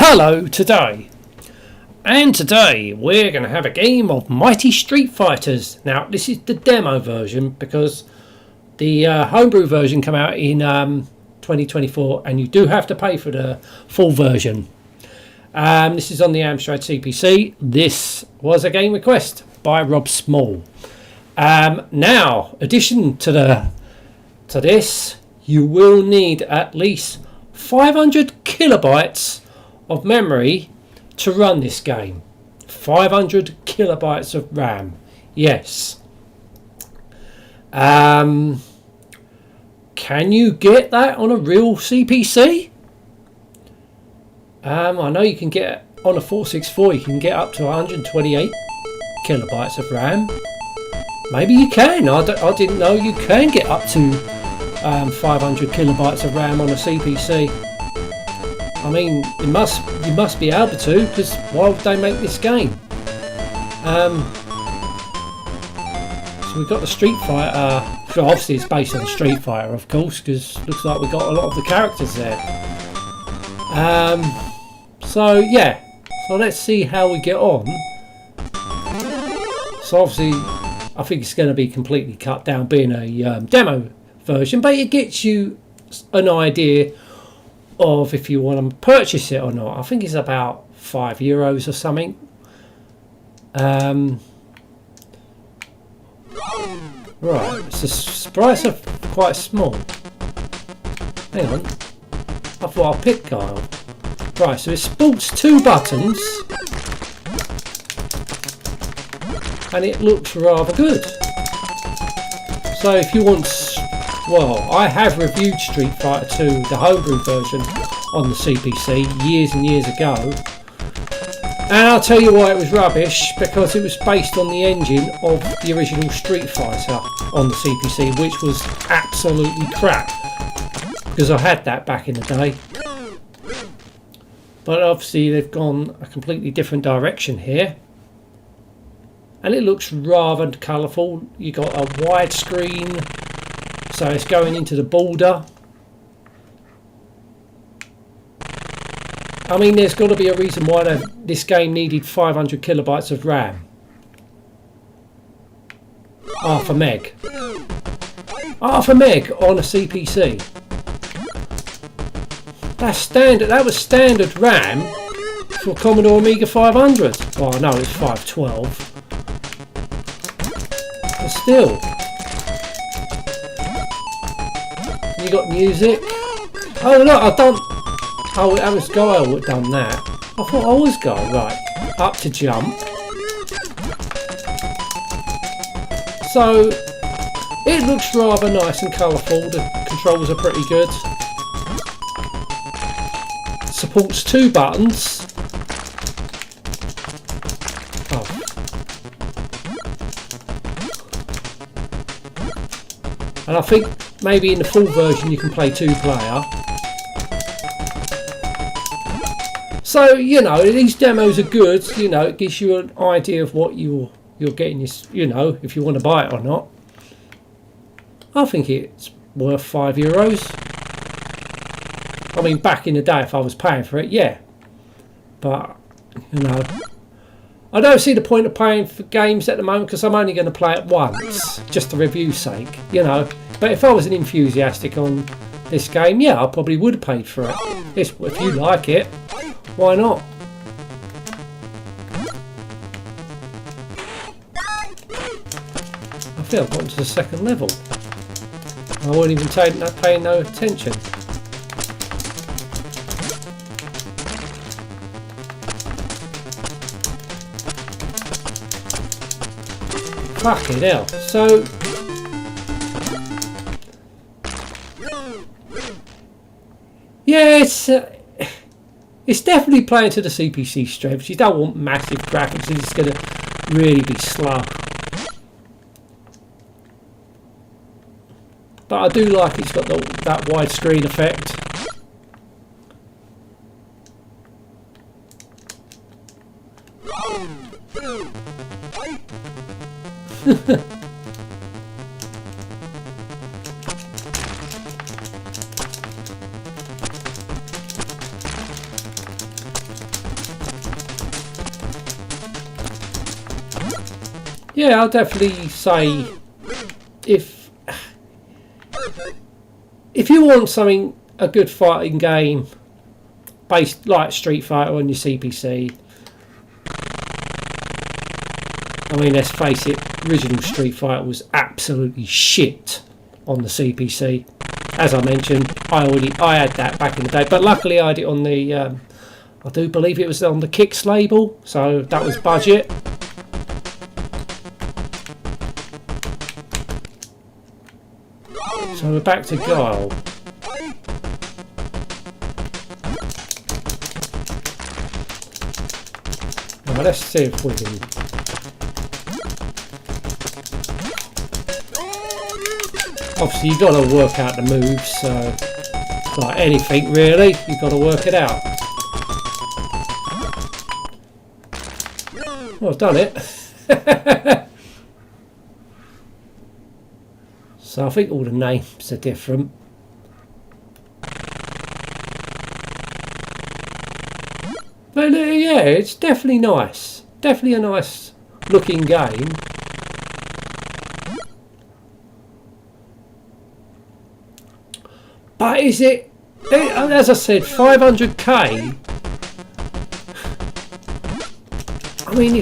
Hello today, and today we're going to have a game of Mighty Street Fighters. Now this is the demo version because the homebrew version came out in 2024 and you do have to pay for the full version. This is on the Amstrad CPC. This was a game request by Rob Small. Now, addition to this, you will need at least 500 kilobytes of memory to run this game. 500 kilobytes of RAM. Yes. Can you get that on a real CPC? I know you can get on a 464. You can get up to 128 kilobytes of RAM. Maybe you can. I didn't know you can get up to 500 kilobytes of RAM on a CPC. I mean, you must be able to, because why would they make this game? So we've got the Street Fighter. So obviously it's based on Street Fighter, of course, because looks like we've got a lot of the characters there. So yeah, so let's see how we get on. So obviously I think it's going to be completely cut down being a demo version, but it gets you an idea of if you want to purchase it or not. I think it's about €5 or something. Right, so the price are quite small. Hang on, I thought I'll pick Guile. Right, so it sports 2 buttons and it looks rather good. So if you want, well, I have reviewed Street Fighter 2, the homebrew version, on the CPC years and years ago, and I'll tell you why it was rubbish, because it was based on the engine of the original Street Fighter on the CPC, which was absolutely crap, because I had that back in the day. But obviously they've gone a completely different direction here, and it looks rather colourful. You got a wide screen, so it's going into the border. I mean, there's got to be a reason why this game needed 500 kilobytes of RAM. Half a meg. Half a meg on a CPC. That's standard. That was standard RAM for Commodore Amiga 500. Well, I know it's 512. But still. You got music. Oh look, I've done. Oh, that was Guile that done that. I thought I was Guile. Right, up to jump. So it looks rather nice and colourful. The controls are pretty good. Supports 2 buttons. Oh. And I think maybe in the full version you can play 2-player. So, you know, these demos are good. You know, it gives you an idea of what you're getting, you know, if you want to buy it or not. I think it's worth €5. I mean, back in the day, if I was paying for it, yeah. But, you know, I don't see the point of paying for games at the moment, because I'm only going to play it once, just for review's sake, you know. But if I was an enthusiastic on this game, yeah, I probably would have paid for it. If you like it, why not? I feel I've gotten to the 2nd level. I wasn't even paying no attention. Fucking hell. So yeah, it's definitely playing to the CPC strengths. You don't want massive graphics, it's going to really be slow. But I do like it's got that widescreen effect. Yeah, I'll definitely say if you want something, a good fighting game based like Street Fighter on your CPC. I mean, let's face it, original Street Fighter was absolutely shit on the CPC. As I mentioned, I had that back in the day, but luckily I had it on the I do believe it was on the Kicks label, so that was budget. So we're back to Guile. Now let's see if we can. Obviously you've got to work out the moves, so like anything really, you've got to work it out. Well, I've done it. So I think all the names are different. But yeah, it's definitely nice. Definitely a nice looking game. But is it, as I said, 500k? I mean,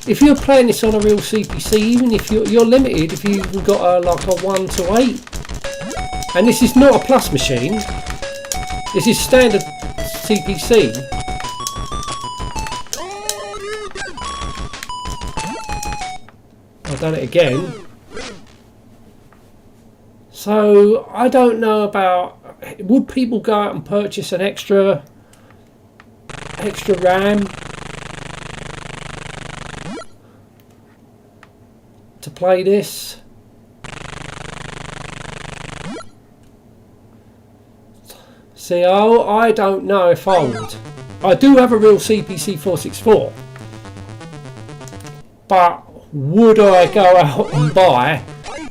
if you're playing this on a real CPC, even if you're limited, if you've got like a 1 to 8, and this is not a plus machine, this is standard CPC. I've done it again. So I don't know about, would people go out and purchase an extra RAM to play this? See, I don't know if I would. I do have a real CPC 464, but would I go out and buy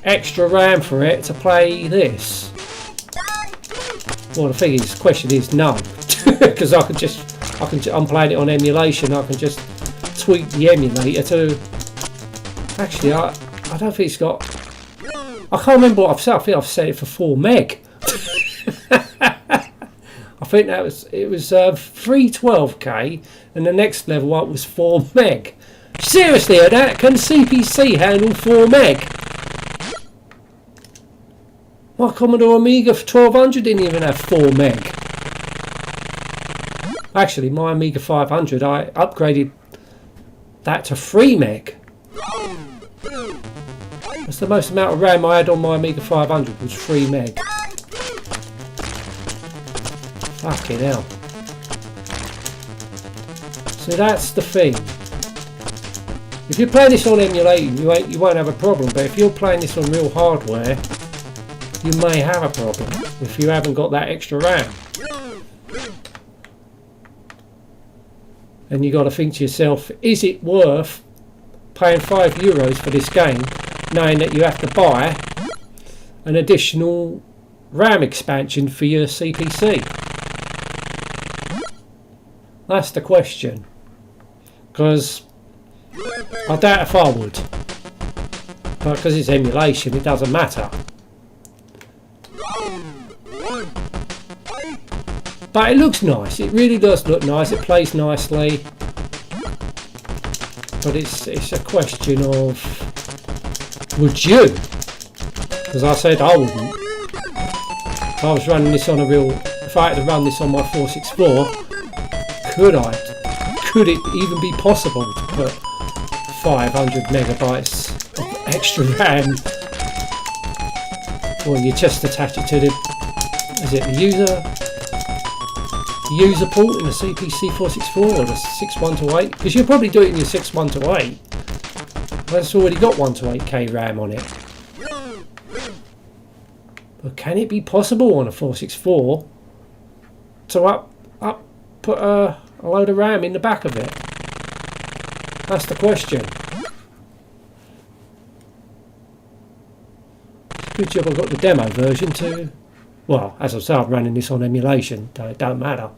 extra RAM for it to play this? Well, the question is no, because I'm playing it on emulation. I can just tweak the emulator to. Actually, I don't think it's got. I can't remember what I've said. I think I've set it for 4 meg. I think it was 312k, and the next level up was 4 meg. Seriously, can CPC handle 4 meg? My Commodore Amiga 1200 didn't even have 4 meg. Actually, my Amiga 500, I upgraded that to 3 meg. That's the most amount of RAM I had on my Amiga 500 was 3 meg. Fucking hell. So that's the thing. If you're playing this on emulating, you won't have a problem. But if you're playing this on real hardware, you may have a problem if you haven't got that extra RAM. And you got to think to yourself, is it worth paying €5 for this game, knowing that you have to buy an additional RAM expansion for your CPC? That's the question. Because I doubt if I would. But because it's emulation, it doesn't matter. But it looks nice. It really does look nice. It plays nicely. But it's a question of, would you? Because I said I wouldn't. If I was running this on if I had to run this on my 464, could it even be possible to put 500 megabytes of extra RAM? Well, you just attach it to the user port in the CPC 464 or the 6128, because you'll probably do it in your 6128. But it's already got 1 to 8k RAM on it. But can it be possible on a 464 to put a load of RAM in the back of it? That's the question. Good job I've got the demo version too. Well, as I say, I'm running this on emulation, so it don't matter.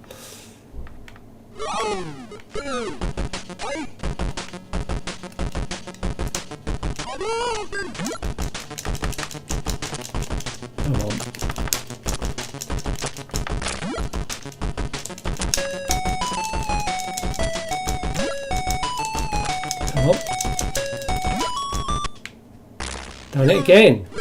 Come on. Come on. Done it again.